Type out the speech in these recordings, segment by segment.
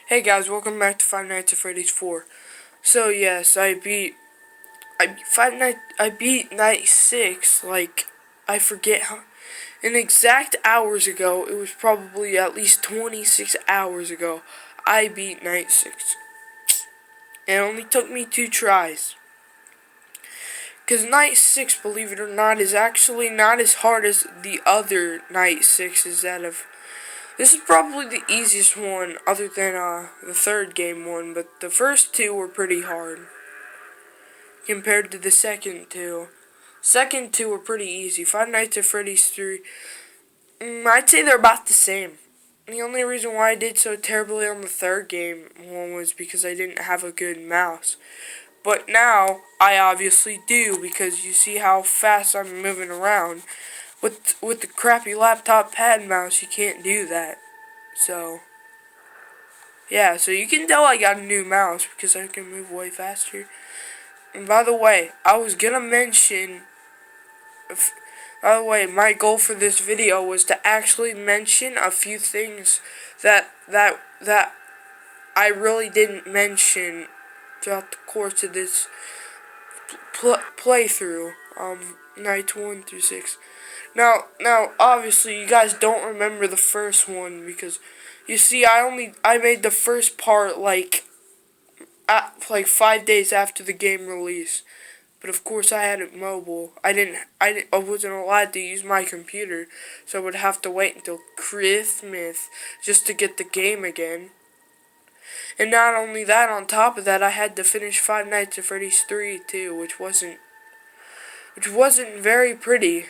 Hey guys, welcome back to Five Nights at Freddy's 4. So yes, I beat night 6, like, I forget how, in exact hours ago, it was probably at least 26 hours ago, I beat night 6. It only took me 2 tries. Because night 6, believe it or not, is actually not as hard as the other night 6s that have. This is probably the easiest one, other than the third game one, but the first 2 were pretty hard compared to the second 2. Second 2 were pretty easy. Five Nights at Freddy's 3, I'd say they're about the same. The only reason why I did so terribly on the third game one was because I didn't have a good mouse. But now, I obviously do, because you see how fast I'm moving around. With the crappy laptop pad mouse, you can't do that. So, yeah, so you can tell I got a new mouse because I can move way faster. And by the way, my goal for this video was to actually mention a few things that I really didn't mention throughout the course of this playthrough, nights 1 through 6. Now, obviously, you guys don't remember the first one because, you see, I made the first part like 5 days after the game release. But of course, I had it mobile. I wasn't allowed to use my computer, so I would have to wait until Christmas just to get the game again. And not only that, on top of that, I had to finish Five Nights at Freddy's 3 too, which wasn't very pretty.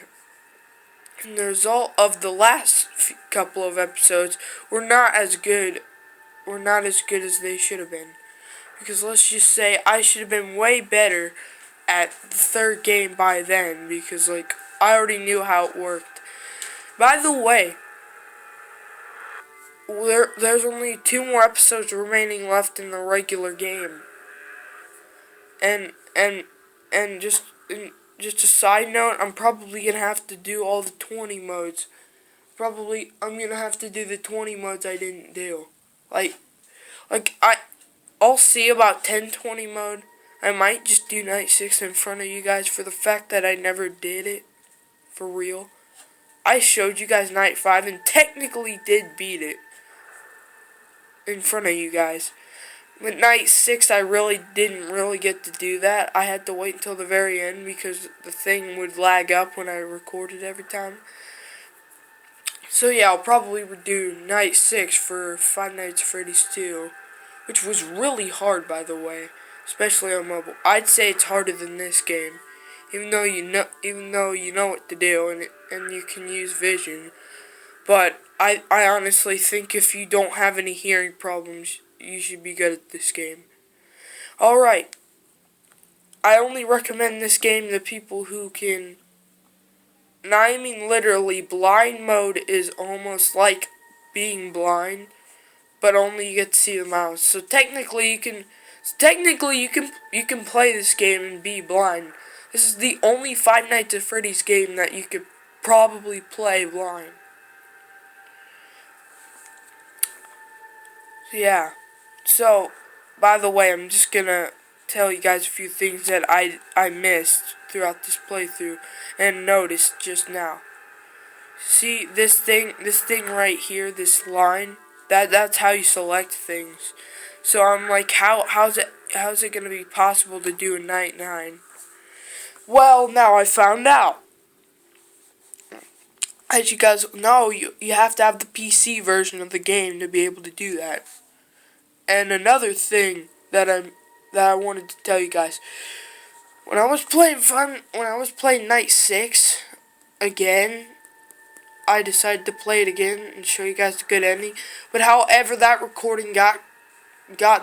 And the result of the last couple of episodes were not as good as they should have been. Because let's just say I should have been way better at the third game by then, because like I already knew how it worked. By the way, there's only 2 more episodes remaining left in the regular game. And just a side note, I'm probably gonna have to do all the 20 modes. I'm gonna have to do the 20 modes I didn't do. I'll see about 10-20 mode. I might just do night 6 in front of you guys for the fact that I never did it. For real. I showed you guys night 5 and technically did beat it in front of you guys. But night 6, I didn't really get to do that. I had to wait until the very end because the thing would lag up when I recorded every time. So yeah, I'll probably do night 6 for Five Nights at Freddy's 2, which was really hard, by the way, especially on mobile. I'd say it's harder than this game, even though you know what to do and you can use vision. But I honestly think if you don't have any hearing problems, you should be good at this game. Alright, I only recommend this game to people who can. And I mean literally, blind mode is almost like being blind, but only you get to see the mouse. So technically you can play this game and be blind. This is the only Five Nights at Freddy's game that you could probably play blind. Yeah. So, by the way, I'm just gonna tell you guys a few things that I missed throughout this playthrough and noticed just now. See this thing right here, this line, that's how you select things. So I'm like, how's it gonna be possible to do in night 9? Well, now I found out. As you guys know, you have to have the PC version of the game to be able to do that. And another thing that I wanted to tell you guys, when I was playing night 6 again, I decided to play it again and show you guys the good ending. But however, that recording got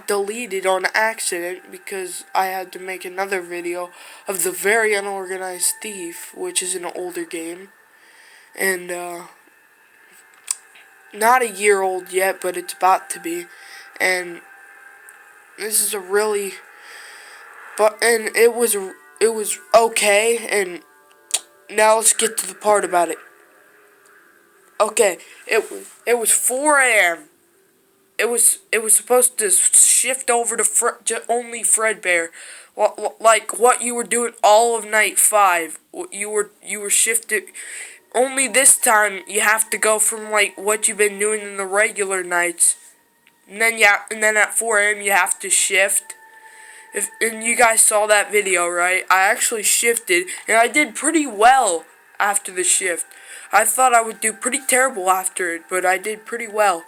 deleted on accident because I had to make another video of The Very Unorganized Thief, which is an older game. And not a year old yet, but it's about to be. And this is it was okay. And now let's get to the part about it. Okay, it was 4 a.m. it was supposed to shift over to only Fredbear, like what you were doing all of night 5. You were shifted. Only this time you have to go from like what you've been doing in the regular nights, and then at 4 a.m. you have to shift. And you guys saw that video, right? I actually shifted, and I did pretty well after the shift. I thought I would do pretty terrible after it, but I did pretty well.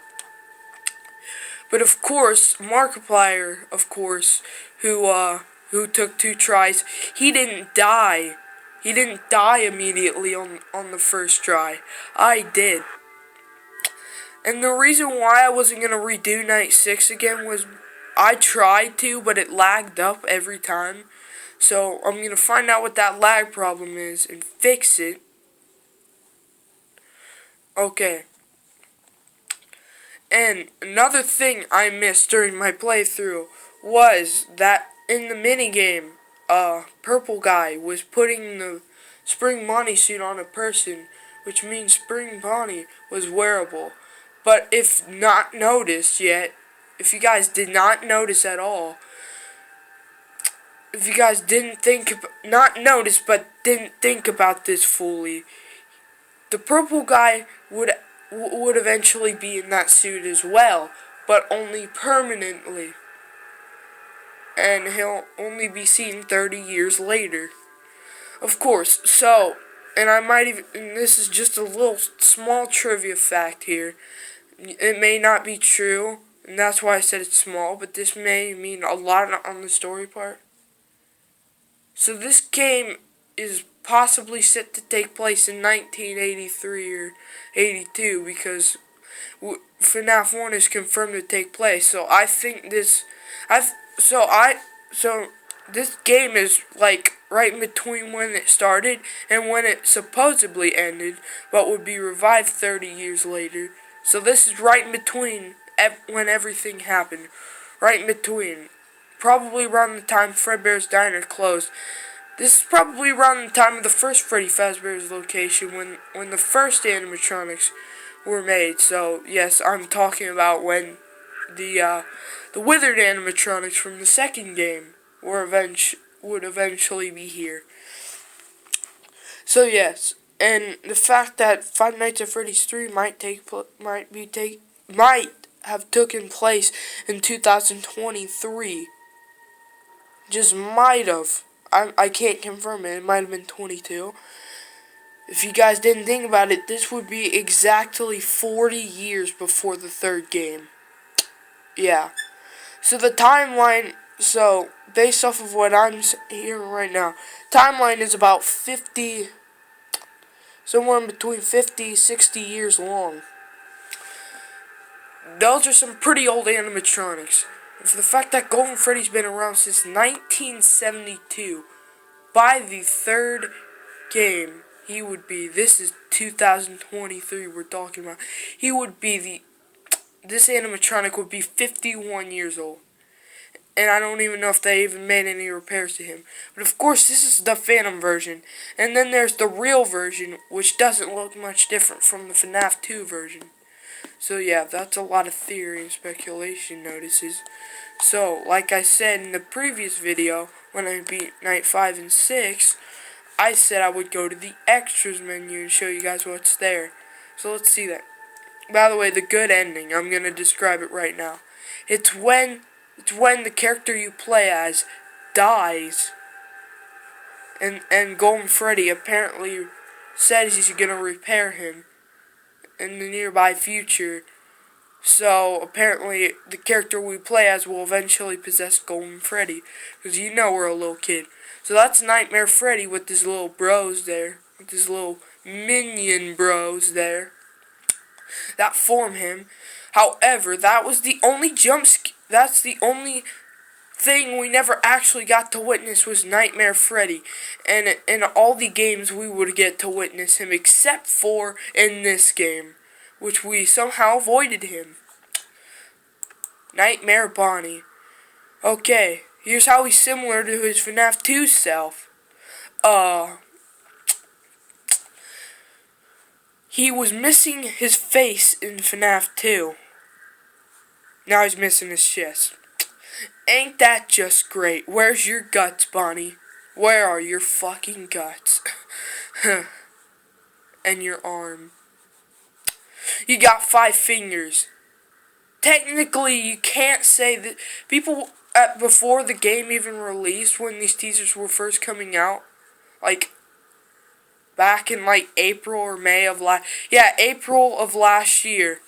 But of course, Markiplier, of course, who took 2 tries, he didn't die. He didn't die immediately on the first try. I did. And the reason why I wasn't going to redo Night 6 again was I tried to, but it lagged up every time. So I'm going to find out what that lag problem is and fix it. Okay. And another thing I missed during my playthrough was that in the minigame, Purple Guy was putting the Spring Bonnie suit on a person, which means Spring Bonnie was wearable. But if not noticed yet, if you guys did not notice at all, if you guys not notice but didn't think about this fully, the Purple Guy would eventually be in that suit as well, but only permanently. And he'll only be seen 30 years later. Of course, so, and I might even, and this is just a little small trivia fact here. It may not be true, and that's why I said it's small, but this may mean a lot on the story part. So this game is possibly set to take place in 1983 or 82 because Fnaf 1 is confirmed to take place. So I think this this game is like right in between when it started and when it supposedly ended, but would be revived 30 years later. So this is right in between when everything happened. Right in between. Probably around the time Fredbear's Diner closed. This is probably around the time of the first Freddy Fazbear's location when the first animatronics were made. So yes, I'm talking about when the withered animatronics from the second game would eventually be here. So yes, and the fact that Five Nights at Freddy's 3 might have taken place in 2023. Just might have. I can't confirm it. It might have been 22. If you guys didn't think about it, this would be exactly 40 years before the third game. Yeah. So the timeline, based off of what I'm hearing right now, timeline is about 50, somewhere in between 50, 60 years long. Those are some pretty old animatronics. And for the fact that Golden Freddy's been around since 1972, by the third game, he would be, this is 2023 we're talking about, this animatronic would be 51 years old. And I don't even know if they even made any repairs to him. But of course, this is the Phantom version. And then there's the real version, which doesn't look much different from the FNAF 2 version. So yeah, that's a lot of theory and speculation notices. So, like I said in the previous video, when I beat Night 5 and 6, I said I would go to the extras menu and show you guys what's there. So let's see that. By the way, the good ending, I'm going to describe it right now. It's when the character you play as dies. And Golden Freddy apparently says he's going to repair him in the nearby future. So, apparently, the character we play as will eventually possess Golden Freddy. Because you know we're a little kid. So that's Nightmare Freddy with his little bros there. With his little minion bros there. That form him. However, that was the only that's the only thing we never actually got to witness was Nightmare Freddy. And in all the games we would get to witness him except for in this game, which we somehow avoided him. Nightmare Bonnie. Okay, here's how he's similar to his FNAF 2 self. He was missing his face in FNAF 2. Now he's missing his chest. Ain't that just great? Where's your guts, Bonnie? Where are your fucking guts? And your arm. You got 5 fingers. Technically, you can't say that. People, before the game even released, when these teasers were first coming out, like, back in, like, April or May of April of last year,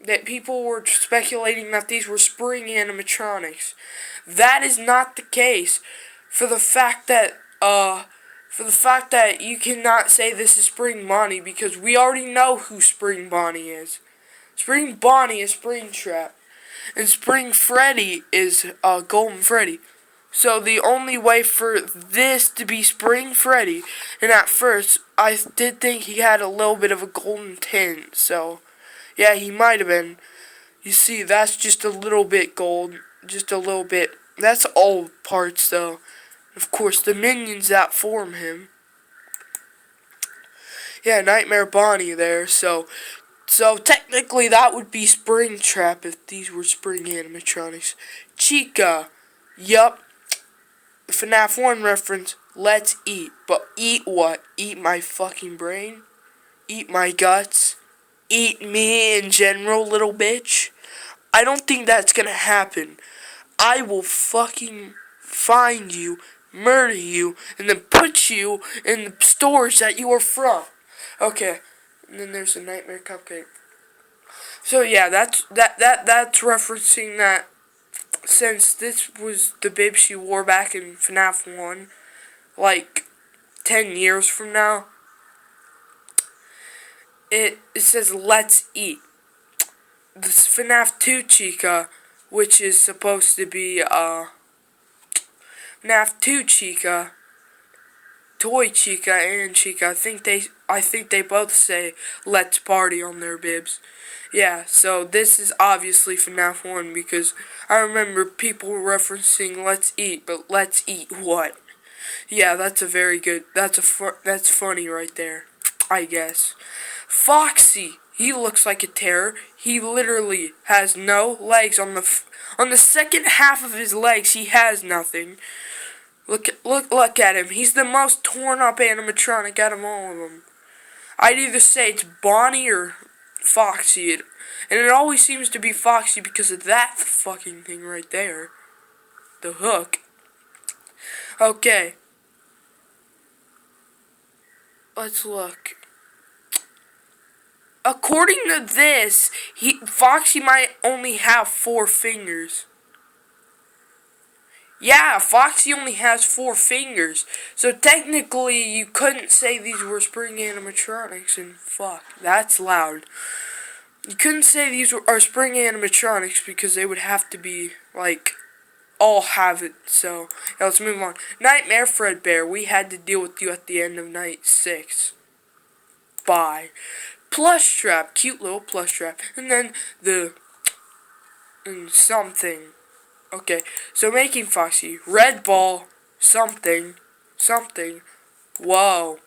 that people were speculating that these were spring animatronics. That is not the case, for the fact that you cannot say this is Spring Bonnie, because we already know who Spring Bonnie is. Spring Bonnie is Springtrap, and Spring Freddy is Golden Freddy. So the only way for this to be Spring Freddy, and at first I did think he had a little bit of a golden tint, so yeah, he might have been. You see, that's just a little bit gold, just a little bit. That's all parts though. Of course, the minions that form him. Yeah, Nightmare Bonnie there, so technically that would be Springtrap if these were Spring animatronics. Chica, yup, Fnaf 1 reference, let's eat. But eat what? Eat my fucking brain? Eat my guts? Eat me in general, little bitch? I don't think that's gonna happen. I will fucking find you, murder you, and then put you in the stores that you are from. Okay, and then there's a Nightmare Cupcake. So yeah, that's referencing that, since this was the bib she wore back in FNAF 1, like 10 years from now, it says let's eat. This FNAF 2 Chica, which is supposed to be FNAF 2 Chica, Toy Chica and Chica, I think they both say let's party on their bibs. Yeah, so this is obviously FNAF 1, because I remember people referencing let's eat, but let's eat what? Yeah, that's a very good, that's funny right there, I guess. Foxy, he looks like a terror. He literally has no legs. On the second half of his legs, he has nothing. Look at him. He's the most torn up animatronic out of all of them. I'd either say it's Bonnie or Foxy, and it always seems to be Foxy because of that fucking thing right there. The hook. Okay. Let's look. According to this, Foxy might only have 4 fingers. Yeah, Foxy only has 4 fingers. So technically, you couldn't say these were spring animatronics, and fuck, that's loud. You couldn't say these are spring animatronics because they would have to be, like, all have it. So, yeah, let's move on. Nightmare Fredbear, we had to deal with you at the end of night 6. Bye. Plush Trap, cute little plush trap. And then something. Okay, so making Foxy, red ball, something. Whoa.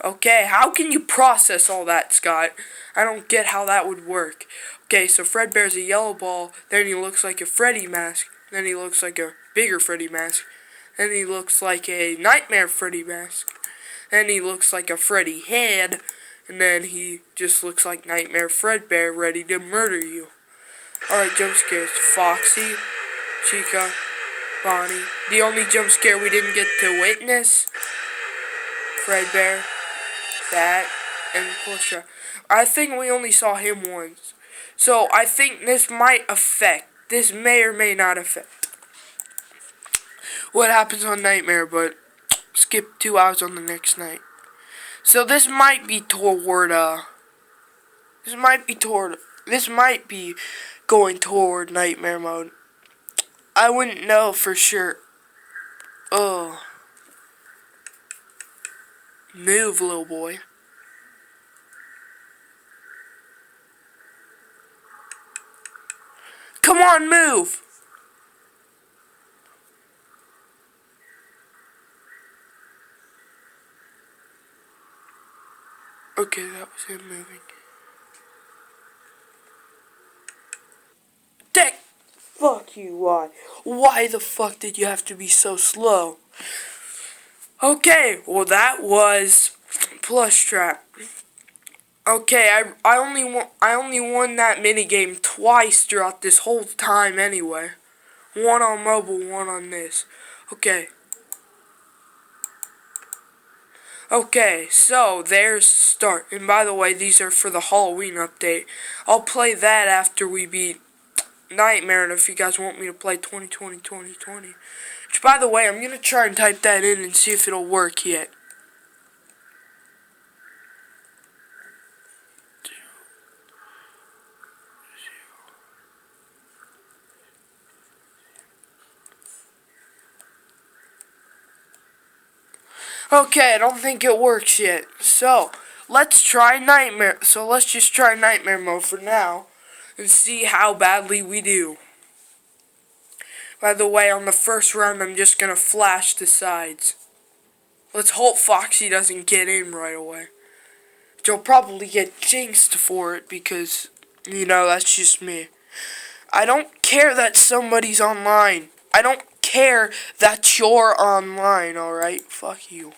Okay, how can you process all that, Scott? I don't get how that would work. Okay, so Fredbear's a yellow ball, then he looks like a Freddy mask, then he looks like a bigger Freddy mask, then he looks like a Nightmare Freddy mask, then he looks like a Freddy head, and then he just looks like Nightmare Fredbear ready to murder you. Alright, jump scares. Foxy, Chica, Bonnie. The only jump scare we didn't get to witness, Fredbear, that, and Plushtrap. I think we only saw him once. So I think this may or may not affect what happens on Nightmare, but skip 2 hours on the next night. So this might be going toward Nightmare mode. I wouldn't know for sure. Oh. Move, little boy. Come on, move! Okay, that was him moving. Fuck you, why? Why the fuck did you have to be so slow? Okay, well that was Plush Trap. Okay, I only won that minigame twice throughout this whole time anyway. One on mobile, one on this. Okay. Okay, so there's start. And by the way, these are for the Halloween update. I'll play that after we beat Nightmare, and if you guys want me to play 2020. Which, by the way, I'm going to try and type that in and see if it'll work yet. Okay, I don't think it works yet. So, let's try Nightmare. So, let's just try Nightmare mode for now and see how badly we do. By the way, on the first round, I'm just going to flash the sides. Let's hope Foxy doesn't get in right away. You'll probably get jinxed for it because, you know, that's just me. I don't care that somebody's online. I don't care that you're online, alright? Fuck you.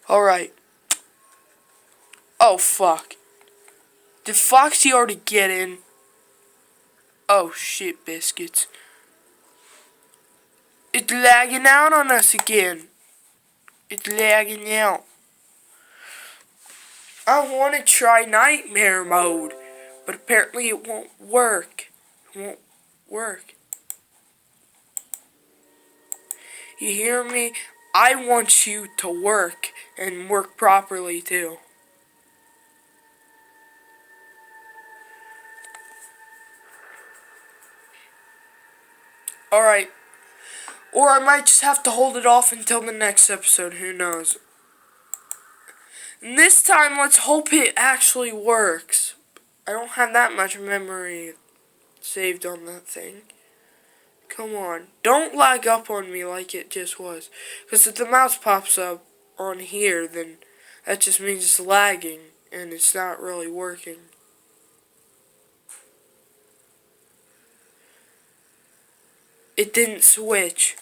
Alright. Oh, fuck. Did Foxy already get in? Oh, shit, biscuits. It's lagging out on us again. It's lagging out. I want to try Nightmare mode, but apparently it won't work. It won't work. You hear me? I want you to work, and work properly too. Alright. Or I might just have to hold it off until the next episode, who knows. And this time, let's hope it actually works. I don't have that much memory saved on that thing. Come on. Don't lag up on me like it just was. Because if the mouse pops up on here, then that just means it's lagging. And it's not really working. It didn't switch.